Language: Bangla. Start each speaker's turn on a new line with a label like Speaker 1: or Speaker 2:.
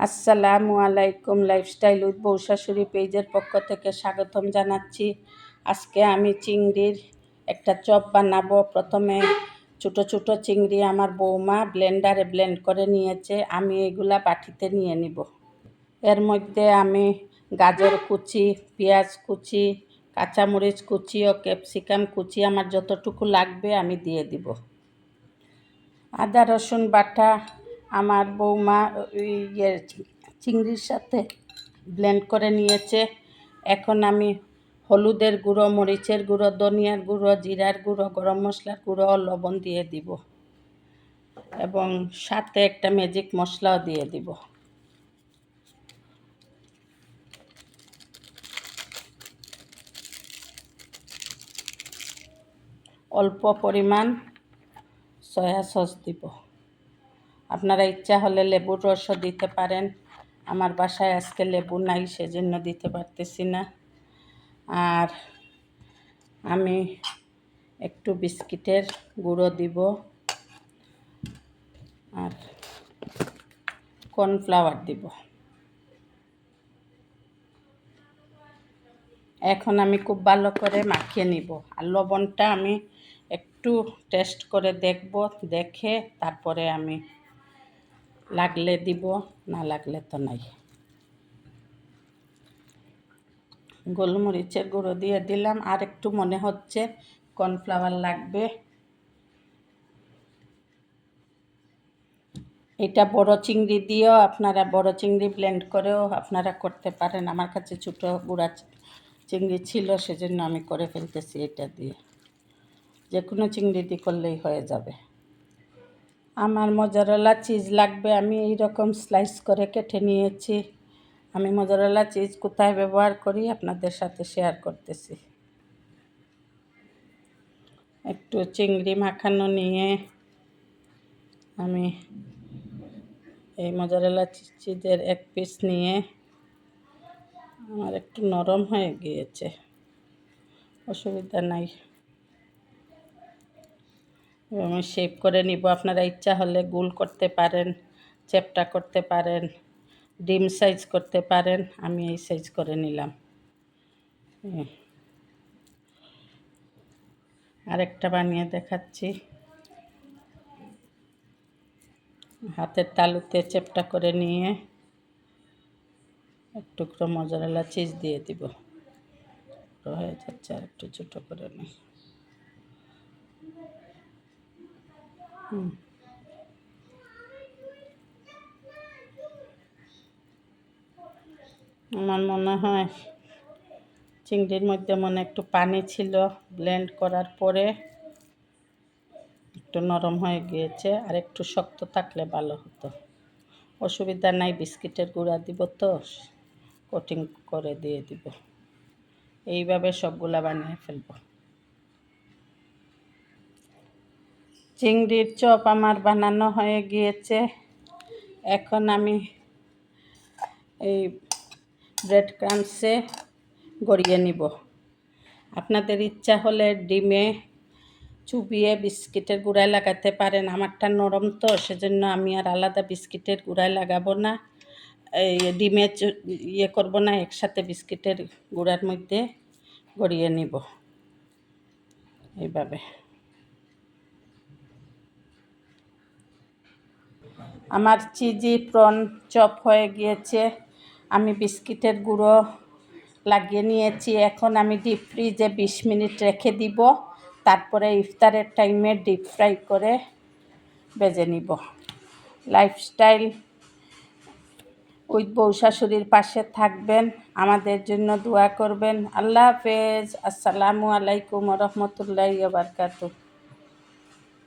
Speaker 1: আসসালামু আলাইকুম, লাইফস্টাইল উইথ বউ শাশুড়ি পেজের পক্ষ থেকে স্বাগতম জানাচ্ছি। আজকে আমি চিংড়ির একটা চপ বানাবো। প্রথমে ছোটো ছোটো চিংড়ি আমার বৌমা ব্লেন্ডারে ব্লেন্ড করে নিয়েছে, আমি এগুলা বাটিতে নিয়ে নিব। এর মধ্যে আমি গাজর কুচি, পেঁয়াজ কুচি, কাঁচামরিচ কুচি ও ক্যাপসিকাম কুচি আমার যতটুকু লাগবে আমি দিয়ে দিব। আদা রসুন বাটা আমার বৌমা চিংড়ির সাথে ব্লেন্ড করে নিয়েছে। এখন আমি হলুদের গুঁড়ো, মরিচের গুঁড়ো, ধনিয়ার গুঁড়ো, জিরার গুঁড়ো, গরম মশলার গুঁড়ো ও লবণ দিয়ে দিব এবং সাথে একটা ম্যাজিক মশলাও দিয়ে দিব। অল্প পরিমাণ সয়া সস দিব। আপনারা ইচ্ছা হলে লেবুর রসও দিতে পারেন। আমার বাসায় আজকে লেবু নাই, সেজন্য দিতে পারতেছি না। আর আমি একটু বিস্কিটের গুঁড়ো দিব আর কর্নফ্লাওয়ার দিব। এখন আমি খুব ভালো করে মাখিয়ে নিব। আর লবণটা আমি একটু টেস্ট করে দেখব, দেখে তারপরে আমি লাগলে দিব, না লাগলে তো নাই। গোলমরিচের গুঁড়ো দিয়ে দিলাম, আর একটু মনে হচ্ছে কর্নফ্লাওয়ার লাগবে। এটা বড় চিংড়ি দিয়েও আপনারা, বড় চিংড়ি ব্লেন্ড করেও আপনারা করতে পারেন। আমার কাছে ছোটো গুঁড়া চিংড়ি ছিল, সেজন্য আমি করে ফেলতেছি এটা দিয়ে। যে কোনো চিংড়ি দিয়ে করলেই হয়ে যাবে। আমার মোজারেলা চিজ লাগবে, আমি এইরকম স্লাইস করে কেটে নিয়েছি। আমি মোজারেলা চিজ কোথায় ব্যবহার করি আপনাদের সাথে শেয়ার করতেছি। একটু চিংড়ি মাখানো নিয়ে আমি এই মোজারেলা চিজের এক পিস নিয়ে, আমার একটু নরম হয়ে গিয়েছে, অসুবিধা নাই, আমি শেপ করে নিব। আপনারা ইচ্ছা হলে গোল করতে পারেন, চ্যাপ্টা করতে পারেন, ডিম সাইজ করতে পারেন। আমি এই সাইজ করে নিলাম। আরেকটা বানিয়ে দেখাচ্ছি। হাতের তালুতে চ্যাপ্টা করে নিয়ে এক টুকরো মোজারেলা চিজ দিয়ে দিব। হয়ে যাচ্ছে, আর একটু ছোটো করে নিই। আমার মনে হয় চিংড়ির মধ্যে একটু পানি ছিল, ব্লেন্ড করার পরে একটু নরম হয়ে গিয়েছে। আর একটু শক্ত থাকলে ভালো হতো। অসুবিধা নাই, বিস্কিটের গুঁড়া দিব তো, কোটিং করে দিয়ে দিব। এইভাবে সবগুলা বানিয়ে ফেলব। চিংড়ির চপ আমার বানানো হয়ে গিয়েছে। এখন আমি এই ব্রেড ক্রাম্বসে গড়িয়ে নিব। আপনাদের ইচ্ছা হলে ডিমে চুবিয়ে বিস্কিটের গুঁড়ায় লাগাতে পারেন। আমারটা নরম তো, সেজন্য আমি আর আলাদা বিস্কিটের গুঁড়ায় লাগাবো না, এই ডিমে করব না, একসাথে বিস্কিটের গুঁড়ার মধ্যে গড়িয়ে নিব এইভাবে। আমার চিজি প্রন চপ হয়ে গিয়েছে। আমি বিস্কিটের গুঁড়ো লাগিয়ে নিয়েছি। এখন আমি ডিপ ফ্রিজে 20 মিনিট রেখে দিব, তারপরে ইফতারের টাইমে ডিপ ফ্রাই করে ভেজে নিব। লাইফস্টাইল উইথ বউ শাশুড়ির পাশে থাকবেন, আমাদের জন্য দোয়া করবেন। আল্লাহ হাফেজ। আসসালামু আলাইকুম ওয়া রাহমাতুল্লাহি ওয়া বারাকাতুহু।